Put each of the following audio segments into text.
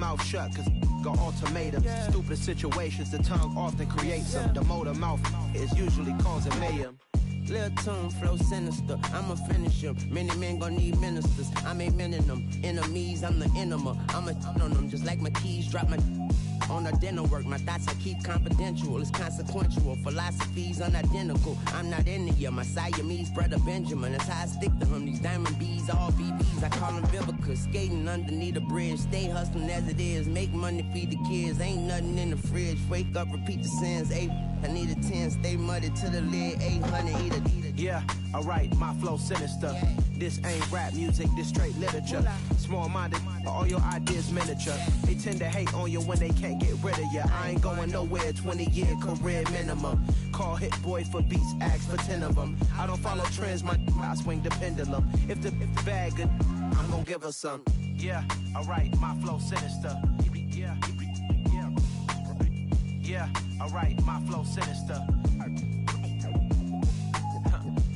mouth shut, cause got ultimatums. Stupid situations, the tongue often creates them. The motor mouth is usually causing mayhem. Lil' tune, flow sinister, I'ma finish him. Many men gon' need ministers, I'm aiming them. Enemies, I'm the enema, I'ma on them. Just like my keys, drop my on the dinner work. My thoughts I keep confidential, it's consequential. Philosophies unidentical, I'm not India. My Siamese brother Benjamin, that's how I stick to him. These diamond bees, all BBs, I call them Vivica. Skating underneath the bridge, stay hustling as it is. Make money, feed the kids, ain't nothing in the fridge. Wake up, repeat the sins, I need a 10, stay muddy to the lid, 800, eat a. Yeah, alright, my flow sinister. This ain't rap music, this straight literature. Small-minded, all your ideas miniature. They tend to hate on you when they can't get rid of you. I ain't going nowhere, 20-year career minimum. Call Hit Boy for beats, ask for 10 of them. I don't follow trends, I swing the pendulum. If the bag good, I'm gonna give her some. Yeah, alright, my flow sinister. Yeah, alright, my flow sinister.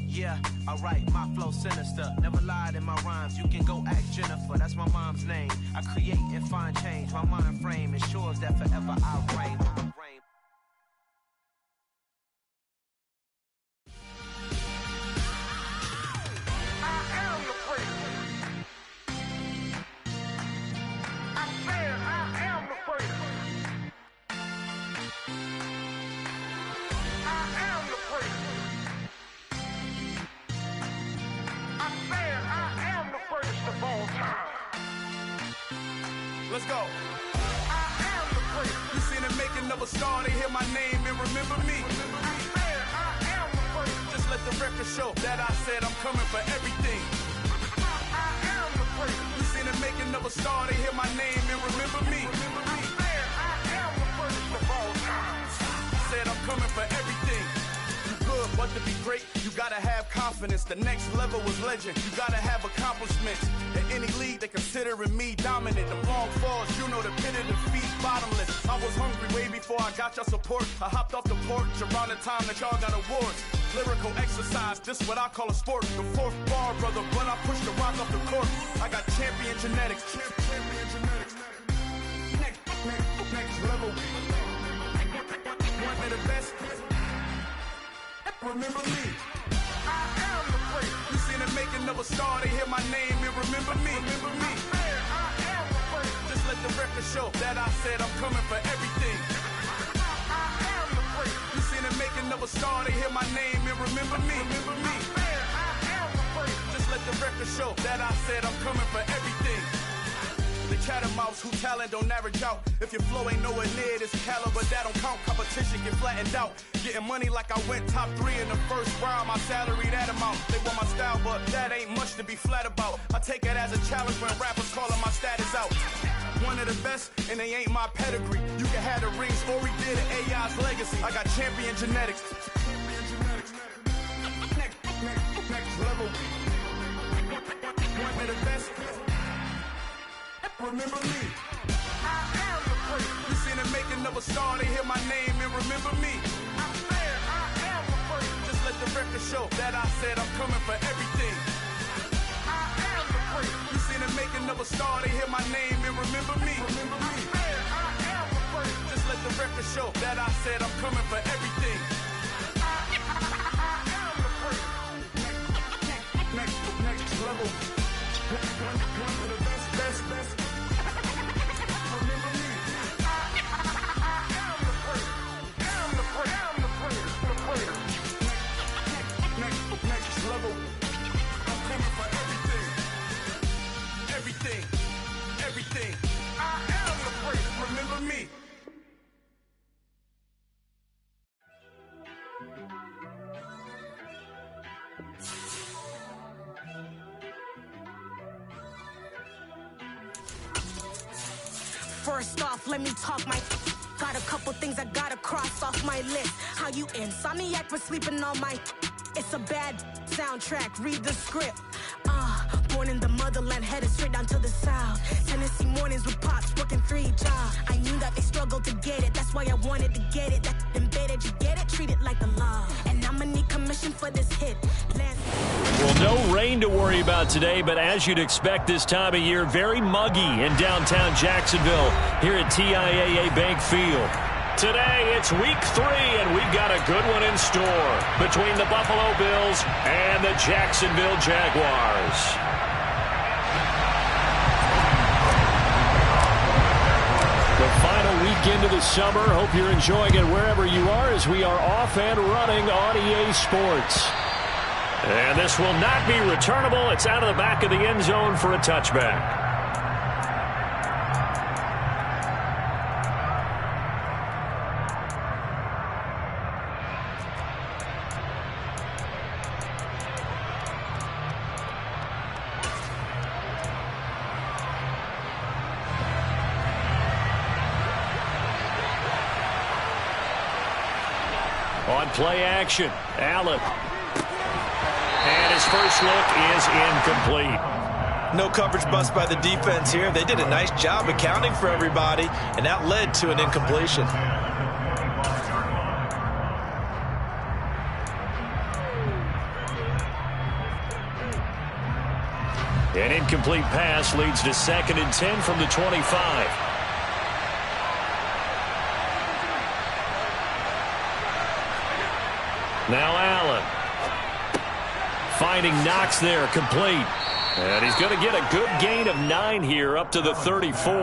Yeah, alright, my flow sinister. Never lied in my rhymes, you can go ask Jennifer. That's my mom's name. I create and find change. My mind frame ensures that forever I reign. Let's go. I am the prince. You seen the making of a star, they hear my name and remember me. I am the prince. Just let the record show that I said I'm coming for everything. I am the prince. You seen the making of a star, they hear my name and remember me. I am the prince of all time. Said I'm coming for everything. Good, but to be great, you gotta have confidence. The next level was legend, you gotta have accomplishments. In any league, they considering me dominant. The long falls, you know the pit of defeat, bottomless. I was hungry way before I got your support. I hopped off the porch around the time that y'all got awards. Lyrical exercise, this what I call a sport. The fourth bar, brother, when I push the rock off the court. I got champion genetics. Champion genetics. Next level. One of the best. Remember me. I am the prince. You seen the making of a star, they hear my name and remember me. Remember me. I am the prince. Just let the record show that I said I'm coming for everything. I am the prince. You seen the making of a star, they hear my name and remember me. Remember me. I am the prince. Just let the record show that I said I'm coming for everything. The catamounts who talent don't average out. If your flow ain't nowhere near this caliber, that don't count. Competition get flattened out. Getting money like I went top 3 in the first round. My salary that amount. They want my style, but that ain't much to be flat about. I take it as a challenge when rappers calling my status out. One of the best, and they ain't my pedigree. You can have the rings, or we did it, AI's legacy. I got champion genetics. Next level. One of the best. Remember me. I am the prince. You seen the making of a star, they hear my name and remember me. I am the prince. Just let the record show that I said I'm coming for everything. I am the prince. You seen the making of a star, they hear my name and remember me. Remember me. I am the prince. Just let the record show that I said I'm coming for everything. I am the prince. Next level. One of the best. Remember me. I am the prince. I'm the prince. The prince. Next level. I'm coming for everything. Everything. I am the prince. Remember me. First off, let me talk my. Got a couple things I gotta cross off my list. How you insomniac for sleeping on my. It's a bad soundtrack, read the script. Born in the motherland, headed straight down to the south. Tennessee mornings with pops, working 3 jobs. I knew that they struggled to get it, that's why I wanted to get it. That embedded, you get it, treat it like the law. And I'ma need commission for this hit. Last Well, no rain to worry about today, but as you'd expect this time of year, very muggy in downtown Jacksonville here at TIAA Bank Field. Today, it's week 3, and we've got a good one in store between the Buffalo Bills and the Jacksonville Jaguars. The final weekend of the summer. Hope you're enjoying it wherever you are as we are off and running on EA Sports. And this will not be returnable. It's out of the back of the end zone for a touchback. On play action, Allen. And his first look is incomplete. No coverage bust by the defense here. They did a nice job accounting for everybody, and that led to an incompletion. An incomplete pass leads to 2nd and 10 from the 25. Now Allen. Finding Knox there, complete. And he's going to get a good gain of 9 here up to the 34.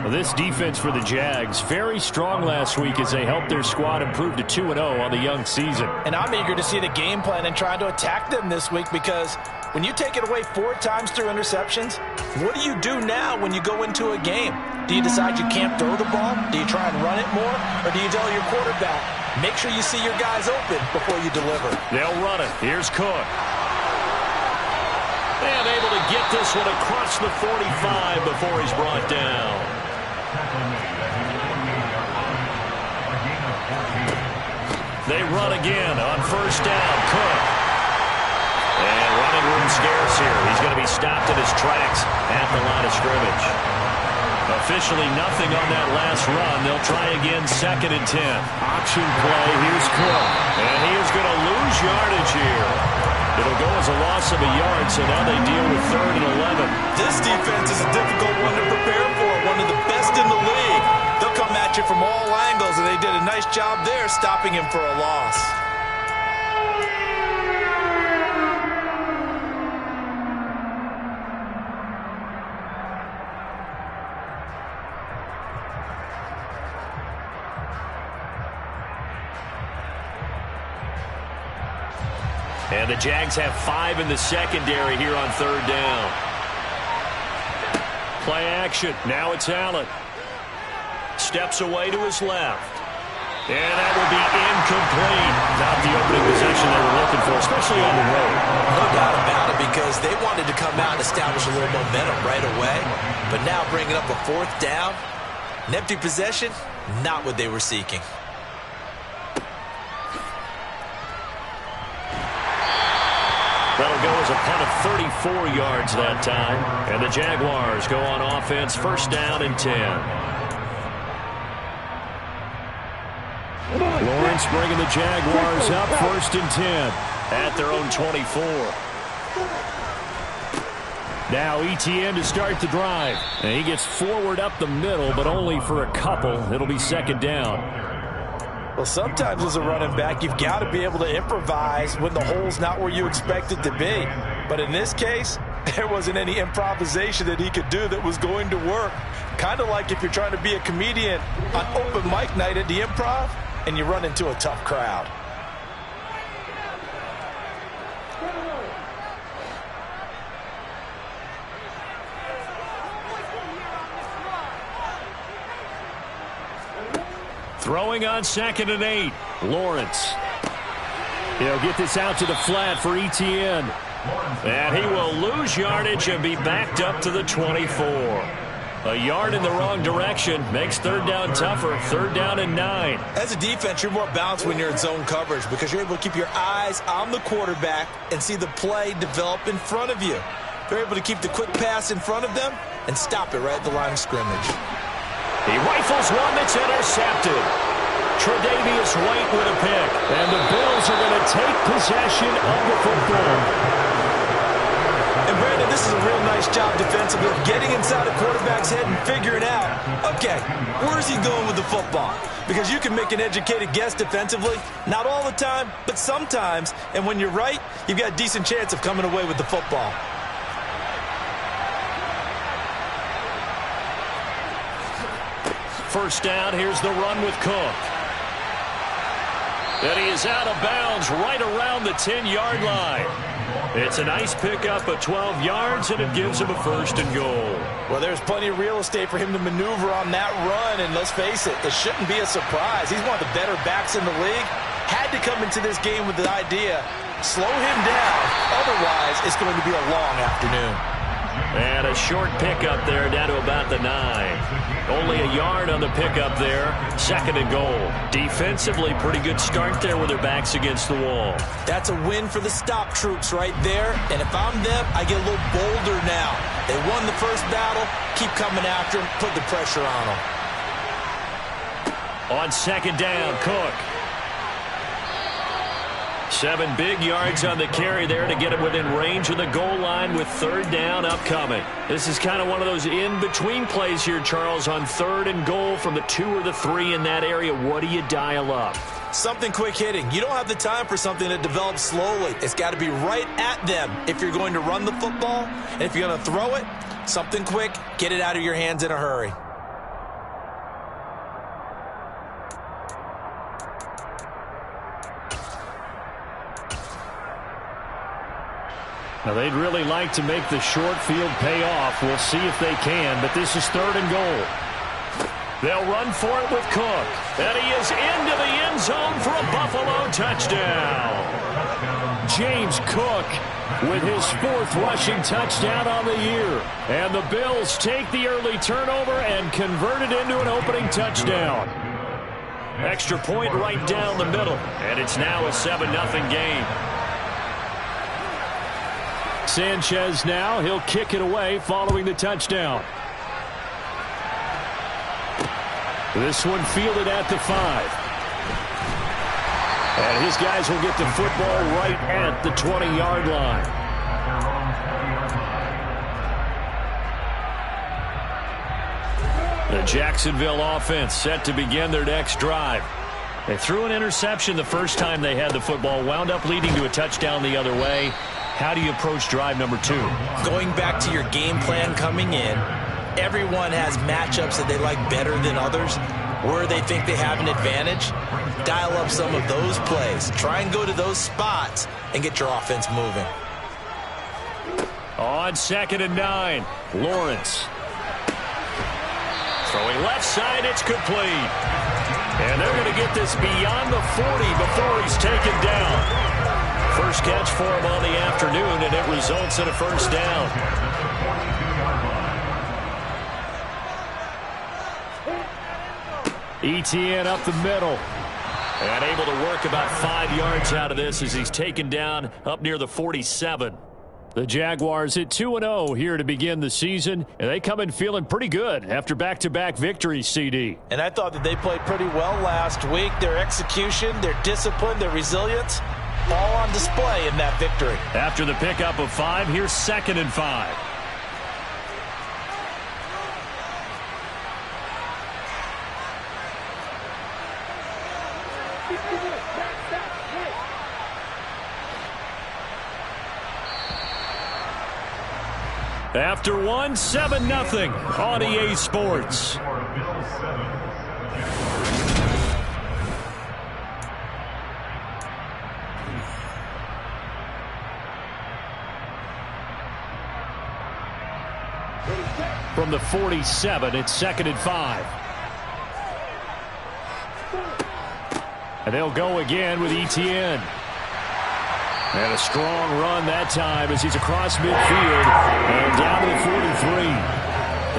Well, this defense for the Jags, very strong last week as they helped their squad improve to 2-0 on the young season. And I'm eager to see the game plan and trying to attack them this week, because when you take it away 4 times through interceptions, what do you do now when you go into a game? Do you decide you can't throw the ball? Do you try and run it more? Or do you tell your quarterback, make sure you see your guys open before you deliver? They'll run it. Here's Cook. And able to get this one across the 45 before he's brought down. They run again on 1st down. Cook. And running room scarce here. He's going to be stopped in his tracks at the line of scrimmage. Officially nothing on that last run. They'll try again 2nd and 10. Option play. Here's Cook. And he is going to lose yardage here. It'll go as a loss of a yard, so now they deal with 3rd and 11. This defense is a difficult one to prepare for. One of the best in the league. They'll come at you from all angles, and they did a nice job there stopping him for a loss. And the Jags have 5 in the secondary here on 3rd down. Play action. Now it's Allen. Steps away to his left. And that will be incomplete. Not the opening possession they were looking for, especially on the road. No doubt about it, because they wanted to come out and establish a little momentum right away. But now bringing up a 4th down, an empty possession, not what they were seeking. That'll go as a punt of 34 yards that time. And the Jaguars go on offense, 1st down and 10. Lawrence bringing the Jaguars up, 1st and 10 at their own 24. Now Etienne to start the drive. And he gets forward up the middle, but only for a couple. It'll be 2nd down. Well, sometimes as a running back, you've got to be able to improvise when the hole's not where you expect it to be. But in this case, there wasn't any improvisation that he could do that was going to work. Kind of like if you're trying to be a comedian on open mic night at the Improv and you run into a tough crowd. Throwing on 2nd and 8. Lawrence. He'll get this out to the flat for Etienne. And he will lose yardage and be backed up to the 24. A yard in the wrong direction makes 3rd down tougher. 3rd down and 9. As a defense, you're more balanced when you're in zone coverage because you're able to keep your eyes on the quarterback and see the play develop in front of you. They're able to keep the quick pass in front of them and stop it right at the line of scrimmage. He rifles one that's intercepted. Tre'Davious White with a pick. And the Bills are going to take possession of the football. And Brandon, this is a real nice job defensively, getting inside a quarterback's head and figuring out, okay, where's he going with the football? Because you can make an educated guess defensively, not all the time, but sometimes. And when you're right, you've got a decent chance of coming away with the football. First down, here's the run with Cook. And he is out of bounds right around the 10-yard line. It's a nice pickup of 12 yards, and it gives him a 1st and goal. Well, there's plenty of real estate for him to maneuver on that run, and let's face it, it shouldn't be a surprise. He's one of the better backs in the league. Had to come into this game with the idea, slow him down, otherwise it's going to be a long afternoon. And a short pickup there down to about the 9. Only a yard on the pickup there. 2nd and goal. Defensively, pretty good start there with their backs against the wall. That's a win for the stop troops right there. And if I'm them, I get a little bolder now. They won the first battle. Keep coming after them. Put the pressure on them. On 2nd down, Cook. 7 big yards on the carry there to get him within range of the goal line with 3rd down upcoming. This is kind of one of those in-between plays here, Charles, on 3rd and goal from the 2 or the 3 in that area. What do you dial up? Something quick hitting. You don't have the time for something that develops slowly. It's got to be right at them if you're going to run the football. And if you're going to throw it, something quick, get it out of your hands in a hurry. Now, they'd really like to make the short field pay off. We'll see if they can, but this is 3rd and goal. They'll run for it with Cook. And he is into the end zone for a Buffalo touchdown. James Cook with his 4th rushing touchdown on the year. And the Bills take the early turnover and convert it into an opening touchdown. Extra point right down the middle. And it's now a 7-0 game. Sanchez now, he'll kick it away following the touchdown. This one fielded at the 5. And his guys will get the football right at the 20-yard line. The Jacksonville offense set to begin their next drive. They threw an interception the first time they had the football, wound up leading to a touchdown the other way. How do you approach drive number 2? Going back to your game plan coming in, everyone has matchups that they like better than others, where they think they have an advantage. Dial up some of those plays. Try and go to those spots and get your offense moving. On 2nd and 9, Lawrence. Throwing left side, it's complete. And they're going to get this beyond the 40 before he's taken down. First catch for him on the afternoon, and it results in a 1st down. Etienne up the middle. And able to work about 5 yards out of this as he's taken down up near the 47. The Jaguars at 2-0 here to begin the season, and they come in feeling pretty good after back-to-back victories, CD. And I thought that they played pretty well last week. Their execution, their discipline, their resilience, all on display in that victory. After the pickup of 5, here's 2nd and 5. After 1, 7-0 on EA Sports. From the 47, it's 2nd and 5. And they'll go again with Etienne. And a strong run that time as he's across midfield and down to the 43.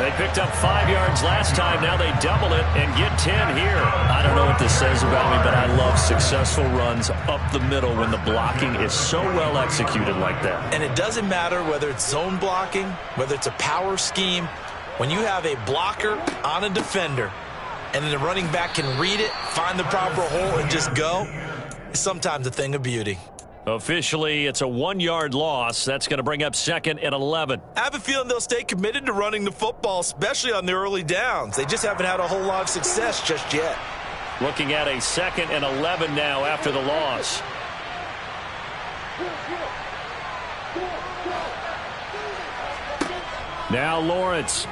They picked up 5 yards last time. Now they double it and get 10 here. I don't know what this says about me, but I love successful runs up the middle when the blocking is so well executed like that. And it doesn't matter whether it's zone blocking, whether it's a power scheme. When you have a blocker on a defender, and then the running back can read it, find the proper hole, and just go, it's sometimes a thing of beauty. Officially, it's a 1-yard loss. That's going to bring up 2nd and 11. I have a feeling they'll stay committed to running the football, especially on the early downs. They just haven't had a whole lot of success just yet. Looking at a 2nd and 11 now after the loss. Now Lawrence.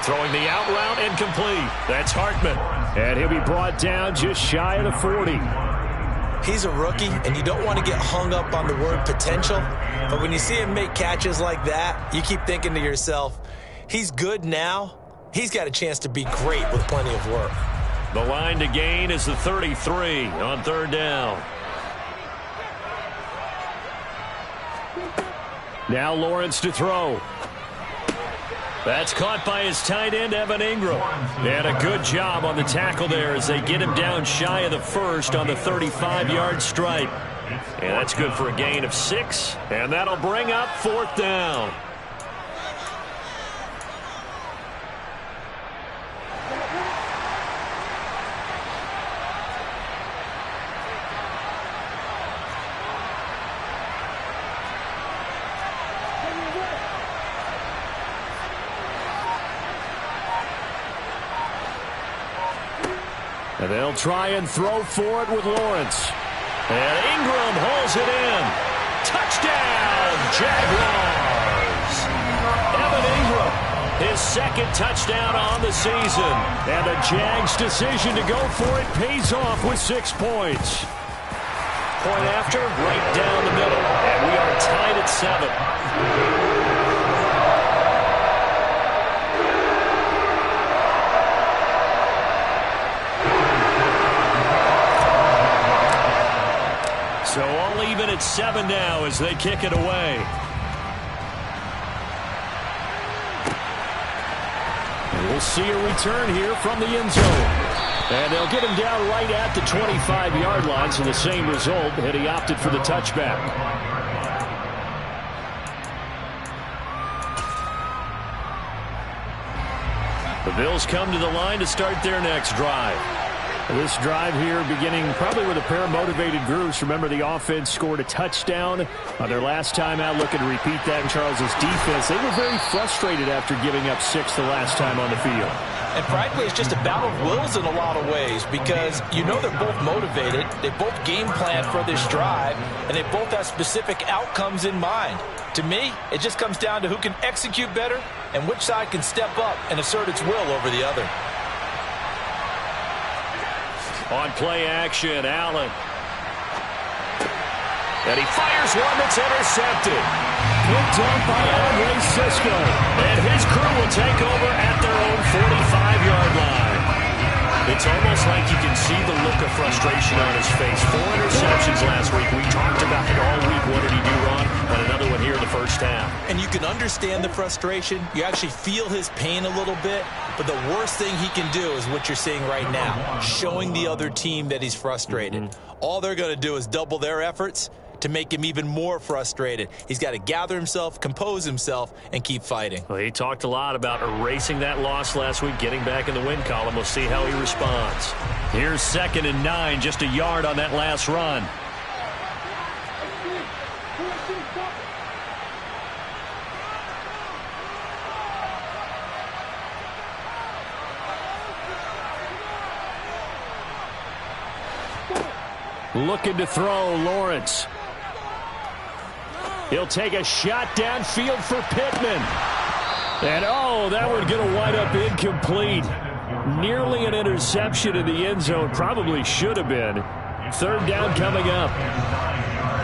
Throwing the out route incomplete. That's Hartman. And he'll be brought down just shy of the 40. He's a rookie, and you don't want to get hung up on the word potential. But when you see him make catches like that, you keep thinking to yourself, he's good now. He's got a chance to be great with plenty of work. The line to gain is the 33 on 3rd down. Now Lawrence to throw. That's caught by his tight end, Evan Ingram. And a good job on the tackle there as they get him down shy of the 1st on the 35-yard stripe. And that's good for a gain of 6. And that'll bring up 4th down. And they'll try and throw for it with Lawrence. And Ingram hauls it in. Touchdown, Jaguars! Evan Ingram, his 2nd touchdown on the season. And the Jags' decision to go for it pays off with 6 points. Point after, right down the middle. And we are tied at 7. So all even at 7 now as they kick it away. And we'll see a return here from the end zone. And they'll get him down right at the 25-yard line, so the same result, and he opted for the touchback. The Bills come to the line to start their next drive. This drive here beginning probably with a pair of motivated groups. Remember, the offense scored a touchdown on their last time out, looking to repeat that in Charles's defense. They were very frustrated after giving up 6 the last time on the field. And frankly, it's just a battle of wills in a lot of ways because you know they're both motivated. They both game planned for this drive, and they both have specific outcomes in mind. To me, it just comes down to who can execute better and which side can step up and assert its will over the other. On play action, Allen. And he fires one that's intercepted. Picked up by Andre Cisco. And his crew will take over at their own 45-yard line. It's almost like you can see the look of frustration on his face. 4 interceptions last week. We talked about it all week. What did he do wrong? And another one here in the first half. And you can understand the frustration. You actually feel his pain a little bit. But the worst thing he can do is what you're seeing right now, showing the other team that he's frustrated. All they're going to do is double their efforts to make him even more frustrated. He's got to gather himself, compose himself, and keep fighting. Well, he talked a lot about erasing that loss last week, getting back in the win column. We'll see how he responds. Here's 2nd and 9, just a yard on that last run. Looking to throw, Lawrence. He'll take a shot downfield for Pittman. And, oh, that one's going to wind up incomplete. Nearly an interception in the end zone. Probably should have been. 3rd down coming up.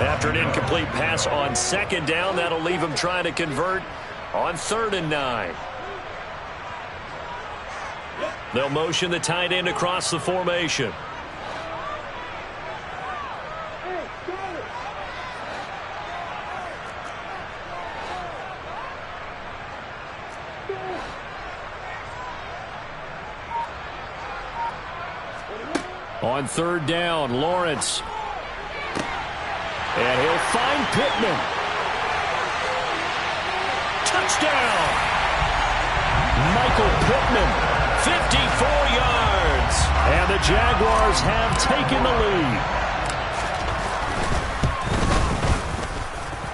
After an incomplete pass on 2nd down, that'll leave him trying to convert on 3rd and 9. They'll motion the tight end across the formation. On 3rd down, Lawrence. And he'll find Pittman. Touchdown! Michael Pittman 54 yards. And the Jaguars have taken the lead.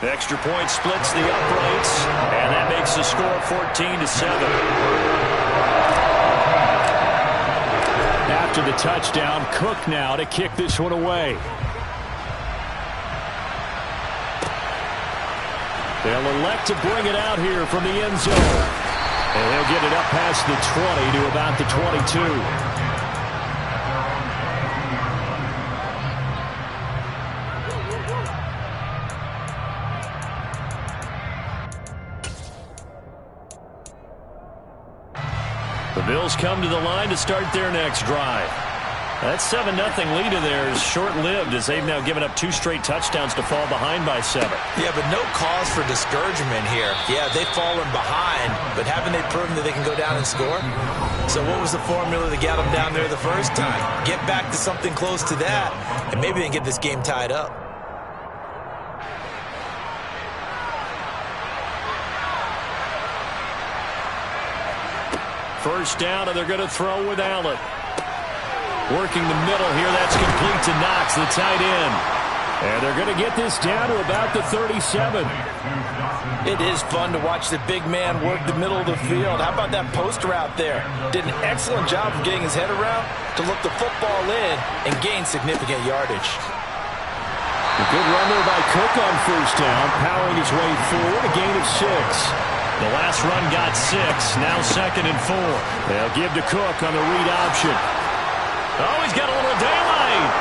The extra point splits the uprights, and that makes the score 14-7. After the touchdown, Cook now to kick this one away. They'll elect to bring it out here from the end zone. And he'll get it up past the 20 to about the 22. The Bills come to the line to start their next drive. That 7-0 lead of theirs is short-lived as they've now given up 2 straight touchdowns to fall behind by 7. Yeah, but no cause for discouragement here. Yeah, they've fallen behind, but haven't they proven that they can go down and score? So what was the formula that got them down there the first time? Get back to something close to that, and maybe they can get this game tied up. First down, and they're going to throw with Allen. Working the middle here, that's complete to Knox, the tight end. And they're going to get this down to about the 37. It is fun to watch the big man work the middle of the field. How about that post route there? Did an excellent job of getting his head around to look the football in and gain significant yardage. A good run there by Cook on first down, powering his way forward, a gain of 6. The last run got 6, now 2nd and 4. They'll give to Cook on the read option. Oh, he's got a little daylight.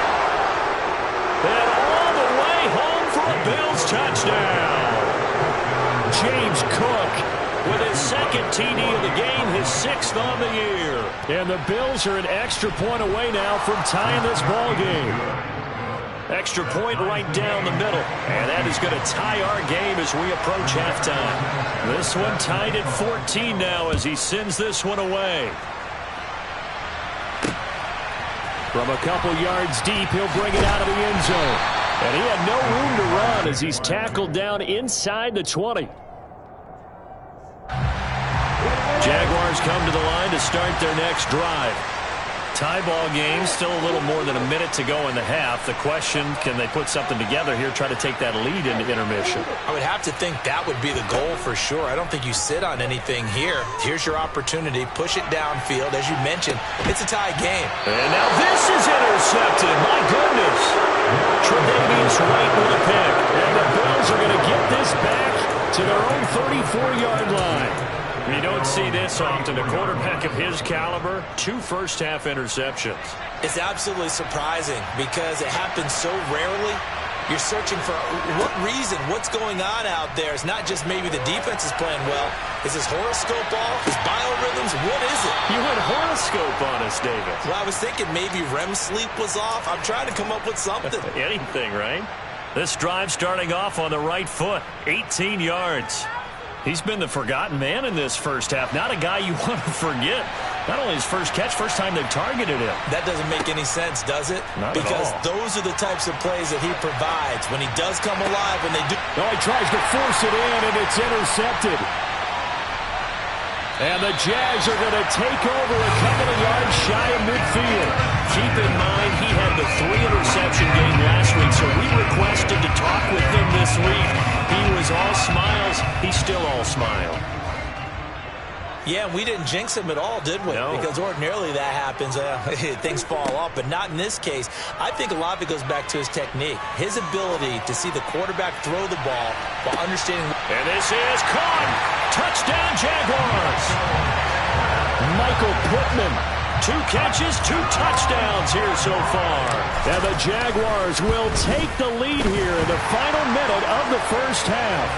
And all the way home for a Bills touchdown. James Cook with his 2nd TD of the game, his 6th on the year. And the Bills are an extra point away now from tying this ball game. Extra point right down the middle. And that is going to tie our game as we approach halftime. This one tied at 14 now as he sends this one away. From a couple yards deep, he'll bring it out of the end zone. And he had no room to run as he's tackled down inside the 20. Jaguars come to the line to start their next drive. Tie ball game, still a little more than a minute to go in the half. The question, can they put something together here, try to take that lead into intermission? I would have to think that would be the goal for sure. I don't think you sit on anything here. Here's your opportunity. Push it downfield. As you mentioned, it's a tie game. And now this is intercepted. My goodness. Tre'Davious White with a pick. And the Bills are going to get this back to their own 34-yard line. You don't see this often. A quarterback of his caliber, 2 first-half interceptions. It's absolutely surprising because it happens so rarely. You're searching for what reason, what's going on out there. It's not just maybe the defense is playing well. Is his horoscope off? His biorhythms? What is it? You went horoscope on us, David. Well, I was thinking maybe REM sleep was off. I'm trying to come up with something. Anything, right? This drive starting off on the right foot, 18 yards. He's been the forgotten man in this first half. Not a guy you want to forget. Not only his first catch, first time they've targeted him. That doesn't make any sense, does it? Not because at all. Those are the types of plays that he provides. When he does come alive, when they do. No, he tries to force it in, and it's intercepted. And the Jags are going to take over a couple of yards shy of midfield. Keep in mind, he had the 3-interception game last week, so we requested to talk with him this week. He was all smiles. He's still all smile. Yeah, we didn't jinx him at all, did we? No. Because ordinarily that happens. Things fall off, but not in this case. I think a lot of it goes back to his technique. His ability to see the quarterback throw the ball while understanding. And this is caught. Touchdown, Jaguars. Michael Pittman. 2 catches, 2 touchdowns here so far. And the Jaguars will take the lead here in the final minute of the first half.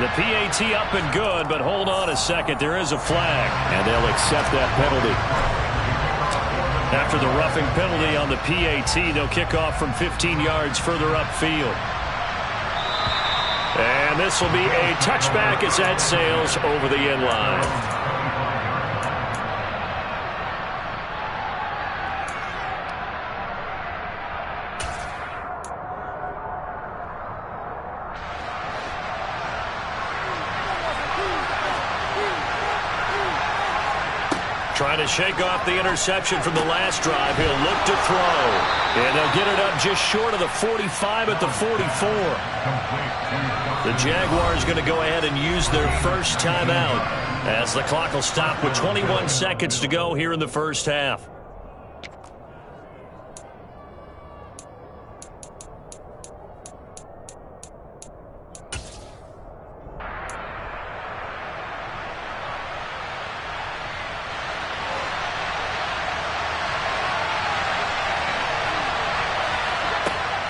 The PAT up and good, but hold on a second. There is a flag, and they'll accept that penalty. After the roughing penalty on the PAT, they'll kick off from 15 yards further upfield. And this will be a touchback as that sails over the end line. Trying to shake off the interception from the last drive. He'll look to throw. And they'll get it up just short of the 45 at the 44. The Jaguars going to go ahead and use their first timeout as the clock will stop with 21 seconds to go here in the first half.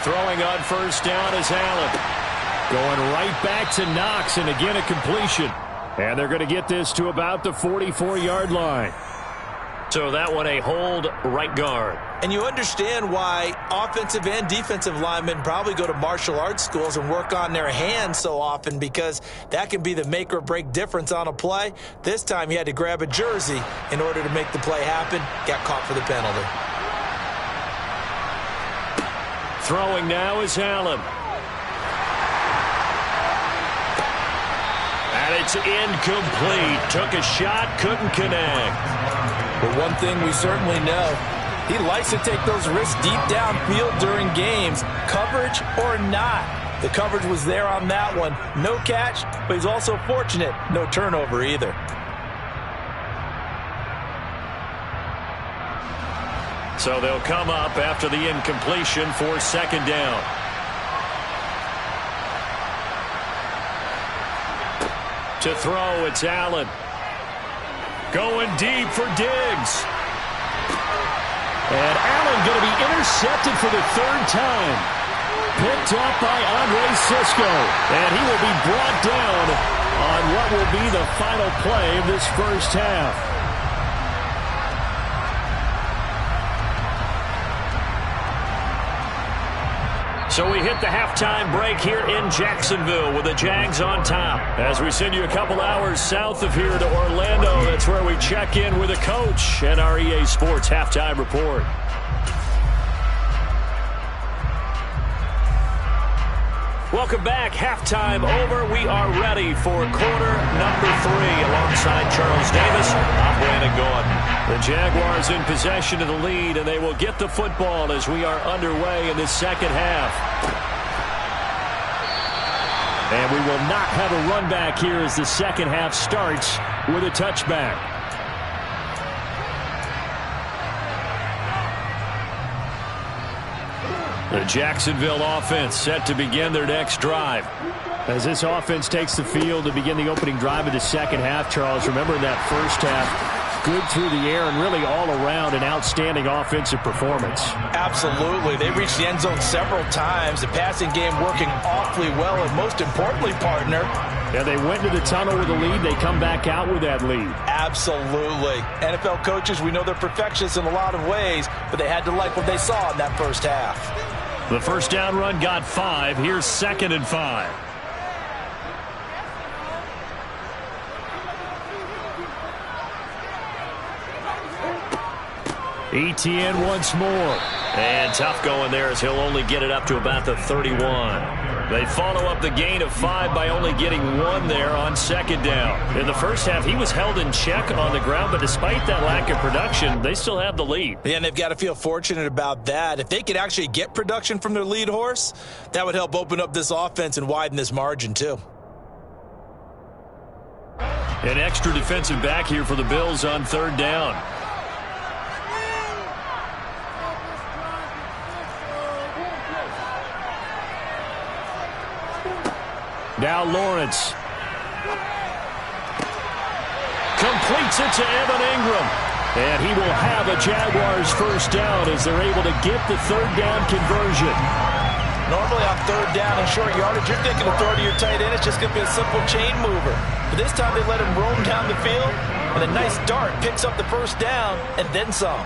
Throwing on first down is Allen. Going right back to Knox, and again a completion. And they're going to get this to about the 44-yard line. So that one a hold right guard. And you understand why offensive and defensive linemen probably go to martial arts schools and work on their hands so often, because that can be the make or break difference on a play. This time he had to grab a jersey in order to make the play happen. Got caught for the penalty. Throwing now is Allen. And it's incomplete. Took a shot, couldn't connect. But one thing we certainly know, he likes to take those risks deep downfield during games, coverage or not. The coverage was there on that one. No catch, but he's also fortunate. No turnover either. So they'll come up after the incompletion for second down. To throw, it's Allen. Going deep for Diggs. And Allen going to be intercepted for the third time. Picked up by Andre Cisco. And he will be brought down on what will be the final play of this first half. So we hit the halftime break here in Jacksonville with the Jags on top. As we send you a couple hours south of here to Orlando, that's where we check in with the coach and our EA Sports halftime report. Welcome back. Halftime over. We are ready for quarter number 3 alongside Charles Davis. I'm Brandon Gaudin. The Jaguars in possession of the lead, and they will get the football as we are underway in this second half. And we will not have a run back here as the second half starts with a touchback. The Jacksonville offense set to begin their next drive. As this offense takes the field to begin the opening drive of the second half, Charles, remember in that first half, good through the air and really all around an outstanding offensive performance. Absolutely. They reached the end zone several times. The passing game working awfully well, and most importantly, partner, yeah, they went to the tunnel with a lead. They come back out with that lead. Absolutely. NFL coaches, we know they're perfectionists in a lot of ways, but they had to like what they saw in that first half. The first down run got 5. Here's 2nd and 5. Etienne once more. And tough going there as he'll only get it up to about the 31. They follow up the gain of 5 by only getting 1 there on second down. In the first half, he was held in check on the ground, but despite that lack of production, they still have the lead. Yeah, and they've got to feel fortunate about that. If they could actually get production from their lead horse, that would help open up this offense and widen this margin too. An extra defensive back here for the Bills on third down. Now Lawrence. Completes it to Evan Ingram. And he will have a Jaguars first down as they're able to get the third down conversion. Normally on third down and short yardage, you're thinking to throw to your tight end. It's just going to be a simple chain mover. But this time they let him roam down the field, and a nice dart picks up the first down and then some.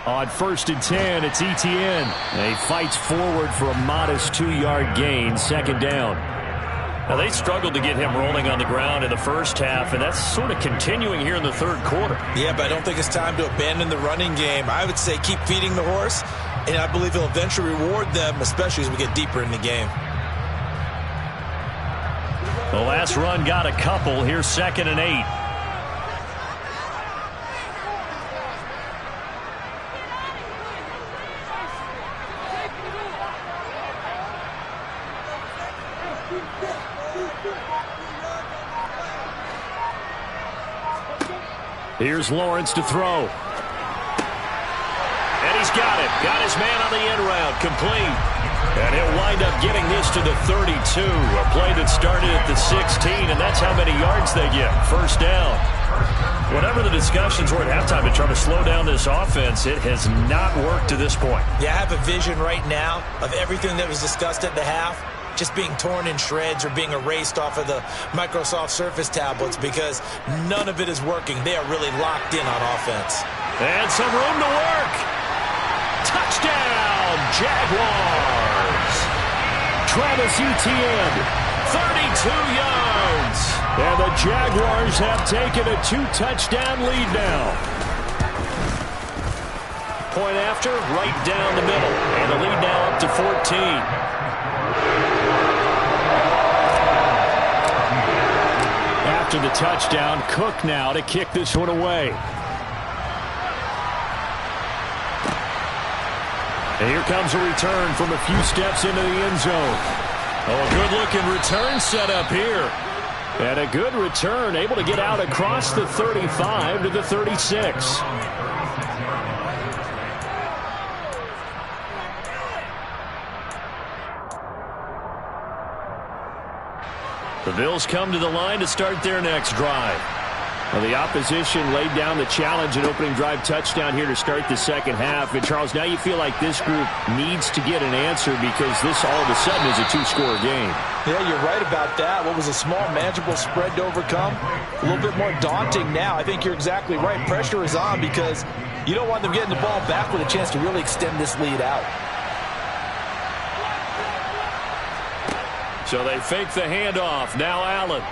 On 1st and 10, it's Etienne. He fights forward for a modest 2-yard gain, second down. Now, they struggled to get him rolling on the ground in the first half, and that's sort of continuing here in the third quarter. Yeah, but I don't think it's time to abandon the running game. I would say keep feeding the horse, and I believe he'll eventually reward them, especially as we get deeper in the game. The last run got a couple. Here's 2nd and 8. Here's Lawrence to throw. And he's got it. Got his man on the end route. Complete. And he'll wind up getting this to the 32. A play that started at the 16, and that's how many yards they get. First down. Whatever the discussions were at halftime to try to slow down this offense, it has not worked to this point. Yeah, I have a vision right now of everything that was discussed at the half just being torn in shreds or being erased off of the Microsoft Surface tablets because none of it is working. They are really locked in on offense. And some room to work. Touchdown, Jaguars. Travis Etienne, 32 yards. And the Jaguars have taken a 2-touchdown lead now. Point after, right down the middle. And the lead now up to 14. After the touchdown, Cook now to kick this one away. And here comes a return from a few steps into the end zone. Oh, a good-looking return set up here. And a good return, able to get out across the 35 to the 36. The Bills come to the line to start their next drive. Well, the opposition laid down the challenge and opening drive touchdown here to start the second half. And, Charles, now you feel like this group needs to get an answer because this all of a sudden is a 2-score game. Yeah, you're right about that. What was a small, manageable spread to overcome, a little bit more daunting now. I think you're exactly right. Pressure is on because you don't want them getting the ball back with a chance to really extend this lead out. So they fake the handoff. Now Allen.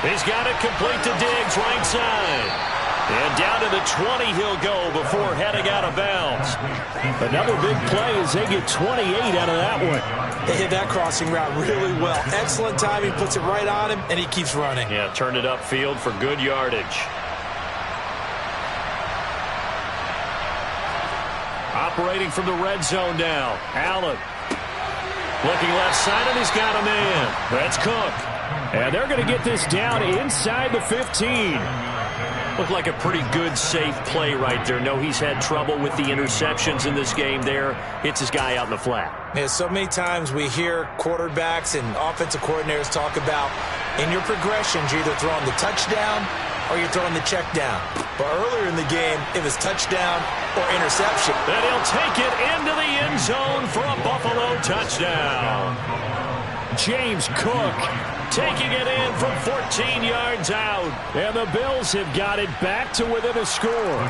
He's got it complete to Diggs, right side. And down to the 20 he'll go before heading out of bounds. Another big play as they get 28 out of that one. They hit that crossing route really well. Excellent timing, puts it right on him, and he keeps running. Yeah, turned it upfield for good yardage. Operating from the red zone now. Allen. Looking left side, and he's got a man. That's Cook. And they're going to get this down inside the 15. Looked like a pretty good, safe play right there. No, he's had trouble with the interceptions in this game there. Hits his guy out in the flat. Yeah, so many times we hear quarterbacks and offensive coordinators talk about in your progressions, you're either throwing the touchdown or you're throwing the check down. But earlier in the game, it was touchdown or interception. And he'll take it into the end zone for a Buffalo touchdown. James Cook taking it in from 14 yards out. And the Bills have got it back to within a score.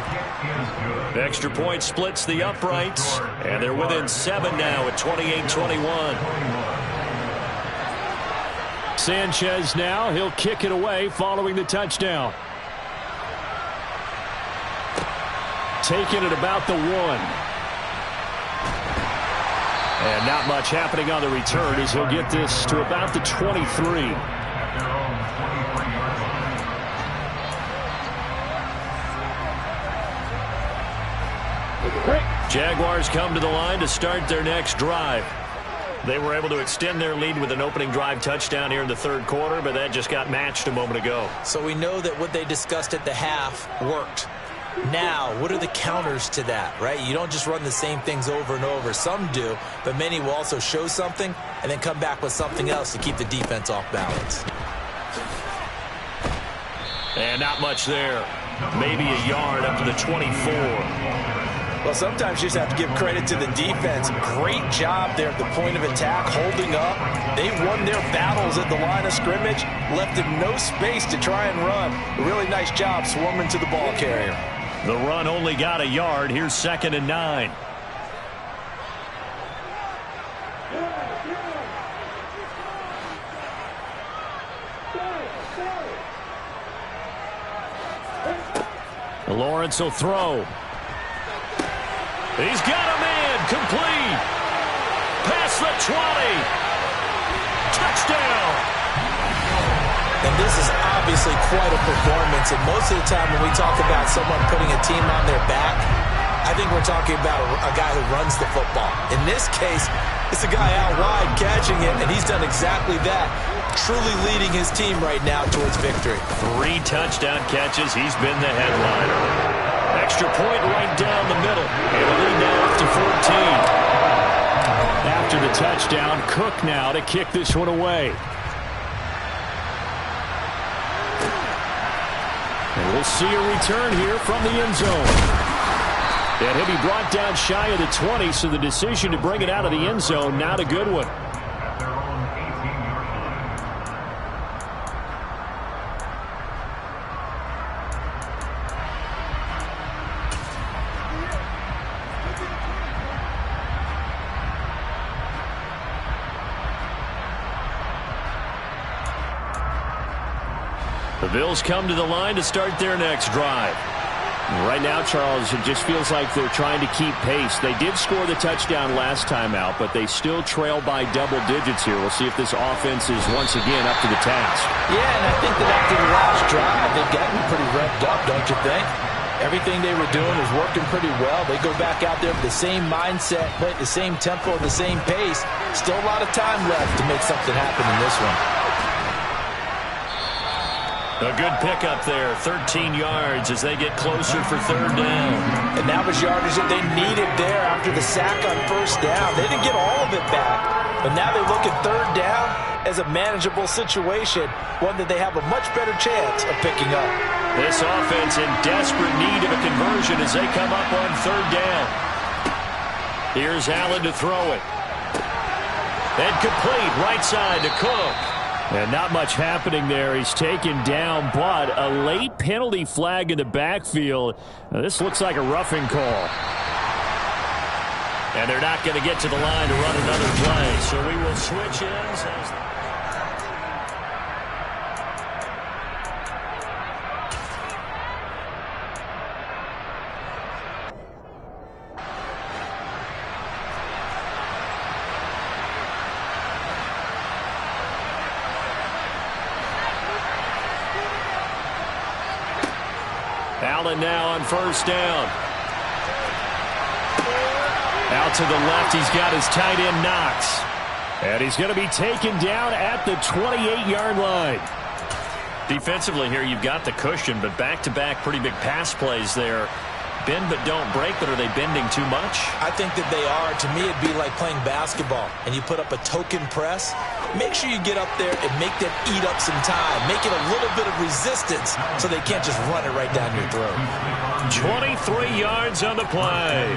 Extra point splits the uprights. And they're within 7 now at 28-21. Sanchez now. He'll kick it away following the touchdown. Taking it about the 1. And not much happening on the return as he'll get this to about the 23. Jaguars come to the line to start their next drive. They were able to extend their lead with an opening drive touchdown here in the third quarter, but that just got matched a moment ago. So we know that what they discussed at the half worked. Now, what are the counters to that, right? You don't just run the same things over and over. Some do, but many will also show something and then come back with something else to keep the defense off balance. And not much there. Maybe a yard up to the 24. Well, sometimes you just have to give credit to the defense. Great job there at the point of attack, holding up. They won their battles at the line of scrimmage, left them no space to try and run. A really nice job swarming to the ball carrier. The run only got a yard. Here's 2nd and 9. Lawrence will throw. He's got a man complete. Past the 20. And this is obviously quite a performance. And most of the time when we talk about someone putting a team on their back, I think we're talking about a guy who runs the football. In this case, it's a guy out wide catching it, and he's done exactly that, truly leading his team right now towards victory. 3 touchdown catches. He's been the headliner. Extra point right down the middle. And the lead now up to 14. After the touchdown, Cook now to kick this one away. And we'll see a return here from the end zone. And he'll be brought down shy of the 20, so the decision to bring it out of the end zone, not a good one. The Bills come to the line to start their next drive. Right now, Charles, it just feels like they're trying to keep pace. They did score the touchdown last time out, but they still trail by double digits here. We'll see if this offense is once again up to the task. Yeah, and I think that after the last drive, they've gotten pretty revved up, don't you think? Everything they were doing was working pretty well. They go back out there with the same mindset, play at the same tempo, the same pace. Still a lot of time left to make something happen in this one. A good pickup there, 13 yards as they get closer for third down. And that was yardage that they needed there after the sack on first down. They didn't get all of it back, but now they look at third down as a manageable situation, one that they have a much better chance of picking up. This offense in desperate need of a conversion as they come up on third down. Here's Allen to throw it. And complete, right side to Cook. And not much happening there. He's taken down, but a late penalty flag in the backfield. Now, this looks like a roughing call. And they're not going to get to the line to run another play. So we will switch ends. Allen now on first down. Out to the left, he's got his tight end Knox. And he's going to be taken down at the 28-yard line. Defensively here, you've got the cushion, but back-to-back pretty big pass plays there. Bend but don't break, but are they bending too much? I think that they are. To me, it'd be like playing basketball, and you put up a token press. Make sure you get up there and make them eat up some time. Make it a little bit of resistance so they can't just run it right down your throat. 23 yards on the play.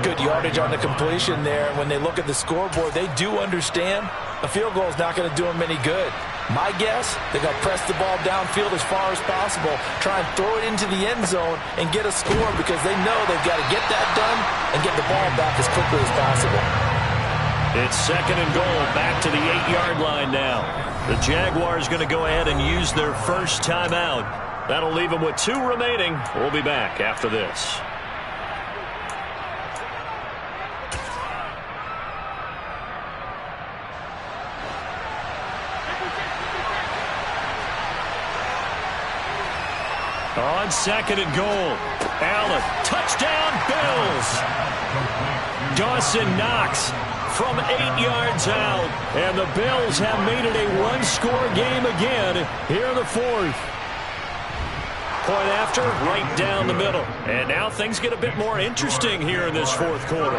Good yardage on the completion there. When they look at the scoreboard, they do understand a field goal is not going to do them any good. My guess, they're going to press the ball downfield as far as possible, try and throw it into the end zone and get a score because they know they've got to get that done and get the ball back as quickly as possible. It's second and goal, back to the 8-yard line now. The Jaguars going to go ahead and use their first timeout. That'll leave them with 2 remaining. We'll be back after this. On second and goal, Allen, touchdown Bills. Dawson Knox from 8 yards out, and the Bills have made it a 1-score game again here in the fourth. Point after, right down the middle. And now things get a bit more interesting here in this fourth quarter.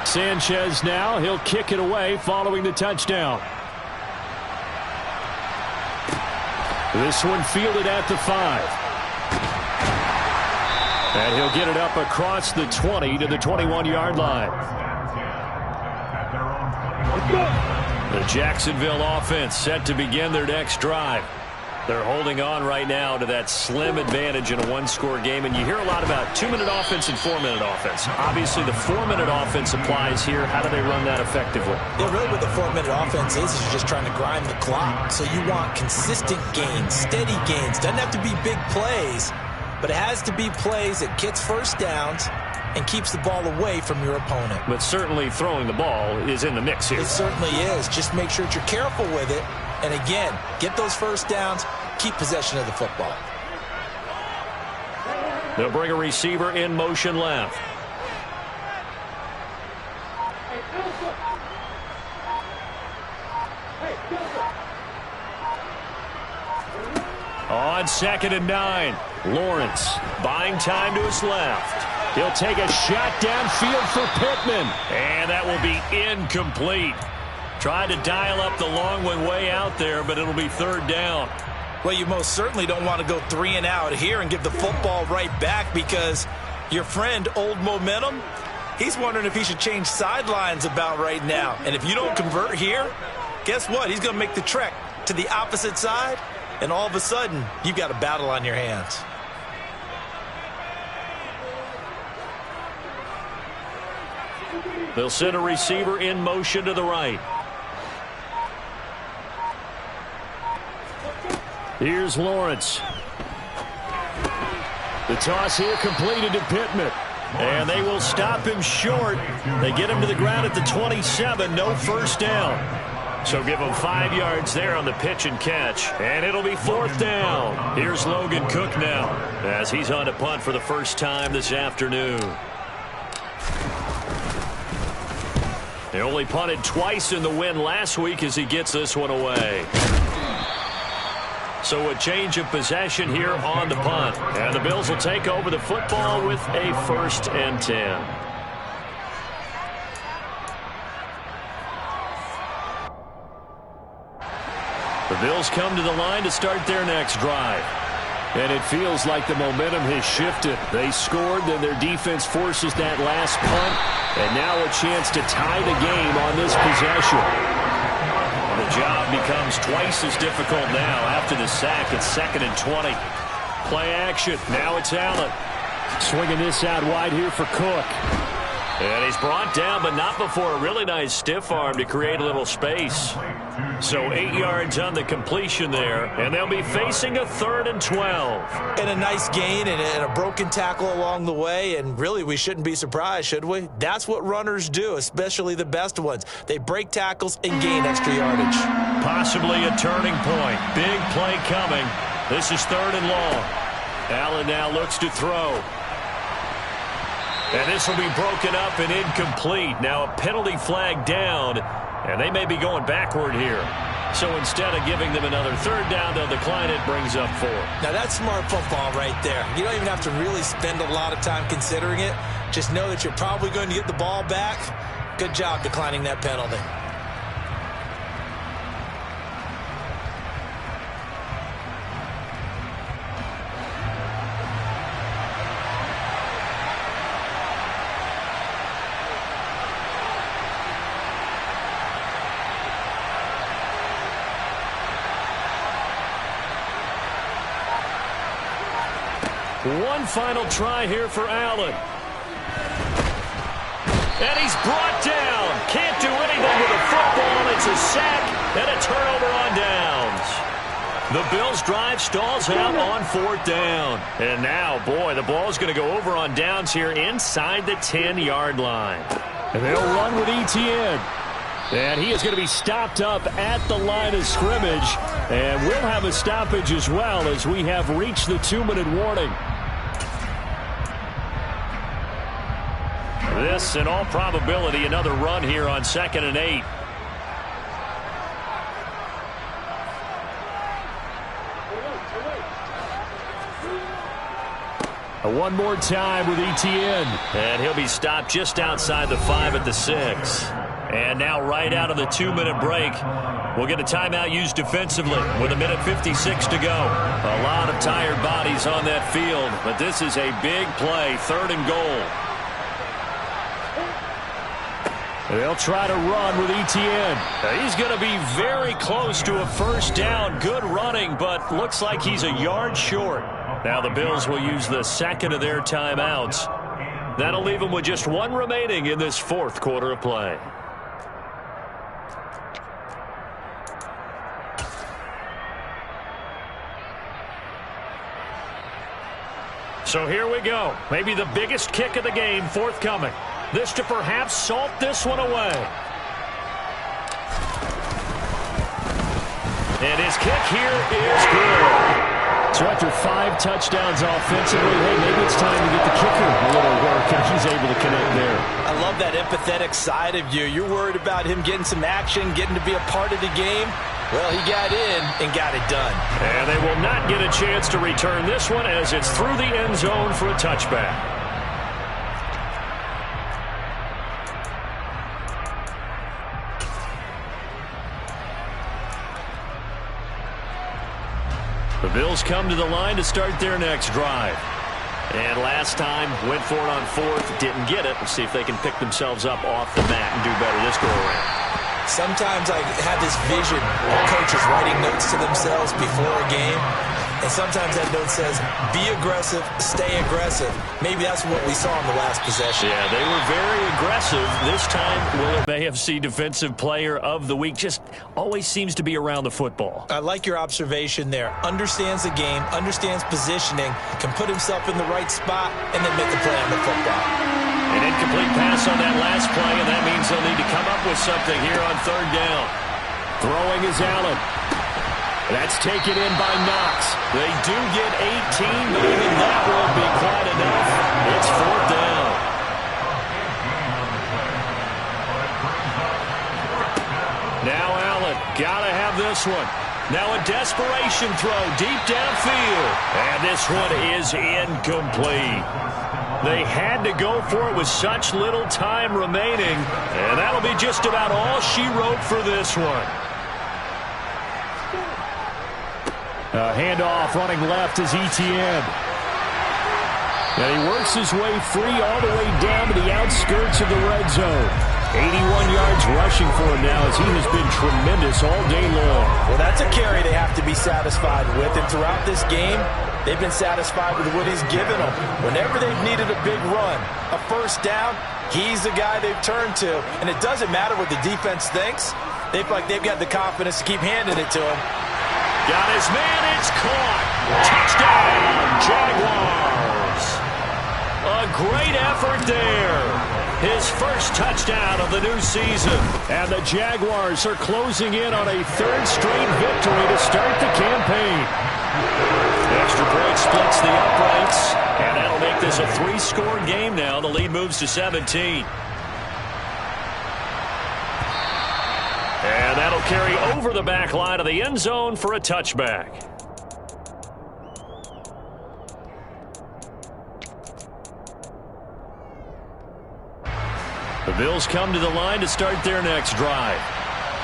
Sanchez now, he'll kick it away following the touchdown. This one fielded at the 5. And he'll get it up across the 20 to the 21-yard line. The Jacksonville offense set to begin their next drive. They're holding on right now to that slim advantage in a 1-score game. And you hear a lot about 2-minute offense and 4-minute offense. Obviously, the 4-minute offense applies here. How do they run that effectively? Yeah, really what the 4-minute offense is you're just trying to grind the clock. So you want consistent gains, steady gains. Doesn't have to be big plays, but it has to be plays that gets first downs, and keeps the ball away from your opponent. But certainly throwing the ball is in the mix here. It certainly is. Just make sure that you're careful with it. And again, get those first downs, keep possession of the football. They'll bring a receiver in motion left. On 2nd and 9, Lawrence buying time to his left. He'll take a shot downfield for Pittman. And that will be incomplete. Tried to dial up the long one way out there, but it'll be 3rd down. Well, you most certainly don't want to go 3 and out here and give the football right back, because your friend, Old Momentum, he's wondering if he should change sidelines about right now. And if you don't convert here, guess what? He's going to make the trek to the opposite side, and all of a sudden, you've got a battle on your hands. They'll send a receiver in motion to the right. Here's Lawrence. The toss here completed to Pittman. And they will stop him short. They get him to the ground at the 27. No first down. So give him 5 yards there on the pitch and catch. And it'll be 4th down. Here's Logan Cook now, as he's on to punt for the first time this afternoon. They only punted twice in the win last week as he gets this one away. So a change of possession here on the punt. And the Bills will take over the football with a 1st and 10. The Bills come to the line to start their next drive. And it feels like the momentum has shifted. They scored, then their defense forces that last punt. And now a chance to tie the game on this possession. The job becomes twice as difficult now after the sack. It's 2nd and 20. Play action. Now it's Allen. Swinging this out wide here for Cook. And he's brought down, but not before a really nice stiff arm to create a little space. So 8 yards on the completion there, and they'll be facing a 3rd and 12. And a nice gain and a broken tackle along the way, and really we shouldn't be surprised, should we? That's what runners do, especially the best ones. They break tackles and gain extra yardage. Possibly a turning point. Big play coming. This is 3rd and long. Allen now looks to throw. And this will be broken up and incomplete. Now a penalty flag down, and they may be going backward here. So instead of giving them another 3rd down, they'll decline it, brings up 4. Now that's smart football right there. You don't even have to really spend a lot of time considering it. Just know that you're probably going to get the ball back. Good job declining that penalty. One final try here for Allen. And he's brought down. Can't do anything with a football. It's a sack and a turnover on downs. The Bills' drive stalls out on 4th down. And now, boy, the ball's going to go over on downs here inside the 10-yard line. And they'll run with Etienne. And he is going to be stopped up at the line of scrimmage. And we'll have a stoppage as well as we have reached the 2-minute warning. This, in all probability, another run here on 2nd and 8. One more time with Etienne. And he'll be stopped just outside the 5 at the 6. And now right out of the 2-minute break, we'll get a timeout used defensively with 1:56 to go. A lot of tired bodies on that field, but this is a big play, 3rd and goal. They'll try to run with Etienne. He's going to be very close to a 1st down. Good running, but looks like he's a yard short. Now the Bills will use the 2nd of their timeouts. That'll leave them with just 1 remaining in this 4th quarter of play. So here we go. Maybe the biggest kick of the game forthcoming. This to perhaps salt this one away. And his kick here is good. So after 5 touchdowns offensively, hey, maybe it's time to get the kicker a little work, and he's able to connect there. I love that empathetic side of you. You're worried about him getting some action, getting to be a part of the game. Well, he got in and got it done. And they will not get a chance to return this one as it's through the end zone for a touchback. The Bills come to the line to start their next drive. And last time, went for it on 4th, didn't get it. Let's see if they can pick themselves up off the mat and do better this go-around. Sometimes I have this vision of coaches writing notes to themselves before a game. And sometimes that note says, be aggressive, stay aggressive. Maybe that's what we saw in the last possession. Yeah, they were very aggressive. This time, will it AFC Defensive Player of the Week just always seems to be around the football. I like your observation there. Understands the game, understands positioning, can put himself in the right spot, and then make the play on the football. An incomplete pass on that last play, and that means they'll need to come up with something here on 3rd down. Throwing is Allen. That's taken in by Knox. They do get 18, but even that won't be quite enough. It's 4th down. Now Allen, gotta have this one. Now a desperation throw deep downfield. And this one is incomplete. They had to go for it with such little time remaining. And that'll be just about all she wrote for this one. Handoff running left is Etienne. And he works his way free all the way down to the outskirts of the red zone. 81 yards rushing for him now as he has been tremendous all day long. Well, that's a carry they have to be satisfied with. And throughout this game, they've been satisfied with what he's given them. Whenever they've needed a big run, a 1st down, he's the guy they've turned to. And it doesn't matter what the defense thinks. They feel like they've got the confidence to keep handing it to him. Got his man, it's caught. Touchdown, Jaguars. A great effort there. His first touchdown of the new season. And the Jaguars are closing in on a 3rd straight victory to start the campaign. Extra point splits the uprights, and that'll make this a 3-score game now. The lead moves to 17. And that'll carry over the back line of the end zone for a touchback. The Bills come to the line to start their next drive.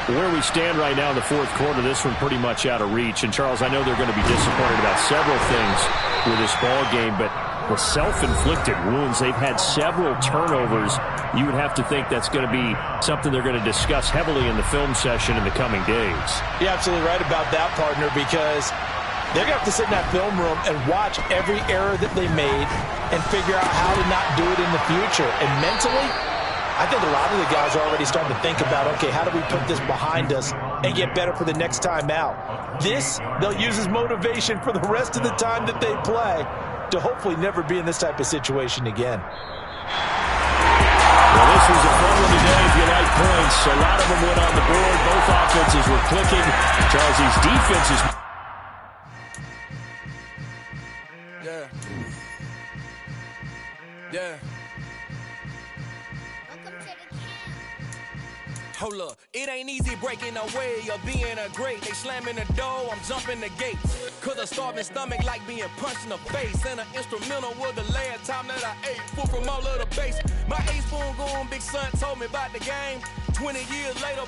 Where we stand right now in the 4th quarter, this one pretty much out of reach. And, Charles, I know they're going to be disappointed about several things with this ball game, but the self-inflicted wounds, they've had several turnovers. You would have to think that's going to be something they're going to discuss heavily in the film session in the coming days. You're absolutely right about that, partner, because they're going to have to sit in that film room and watch every error that they made and figure out how to not do it in the future. And mentally, I think a lot of the guys are already starting to think about, okay, how do we put this behind us and get better for the next time out? This, they'll use as motivation for the rest of the time that they play to hopefully never be in this type of situation again. Well, this was a fun one today if you like points. A lot of them went on the board. Both offenses were clicking. Charles, these defenses... Yeah. Yeah. Hold up, it ain't easy breaking away or being a great. They slamming the door, I'm jumping the gate. Cause a starving stomach like being punched in the face. And an instrumental was the last time that I ate food from all of the base. My A-spoon going big son told me about the game. 20 years later,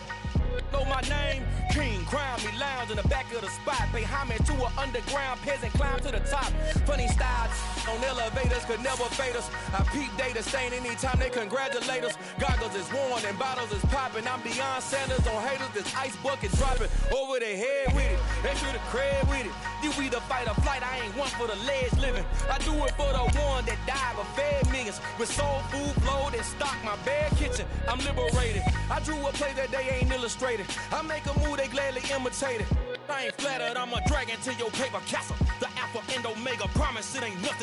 know my name. King, crown me, lounge in the back of the spot. Pay homage to an underground peasant, climb to the top. Funny styles on elevators could never fade us. I peep data stain anytime they congratulate us. Goggles is worn and bottles is popping. I'm Deion Sanders on haters, this ice bucket dropping over their head with it. They should have cred with it. You either fight or flight, I ain't one for the ledge living. I do it for the one that died but fed millions. With soul food flowed and stocked my bare kitchen. I'm liberated. I drew a play that they ain't illustrated. I make a move, they gladly imitate it. I ain't flattered, I'm a dragon to your paper castle. The alpha and omega, promise it ain't nothing.